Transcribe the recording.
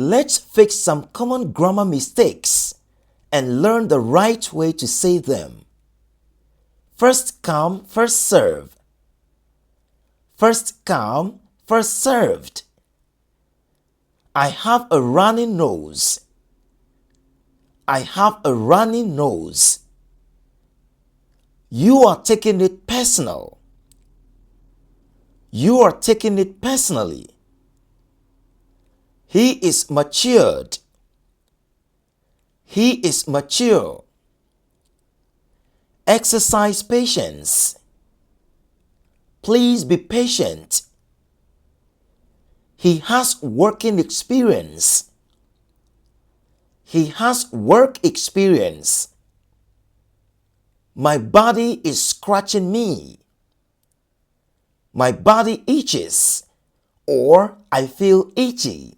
Let's fix some common grammar mistakes and learn the right way to say them. First come, first serve. First come, first served. I have a runny nose. I have a runny nose. You are taking it personal. You are taking it personally. He is matured. He is mature. Exercise patience. Please be patient. He has working experience. He has work experience. My body is scratching me. My body itches, or I feel itchy.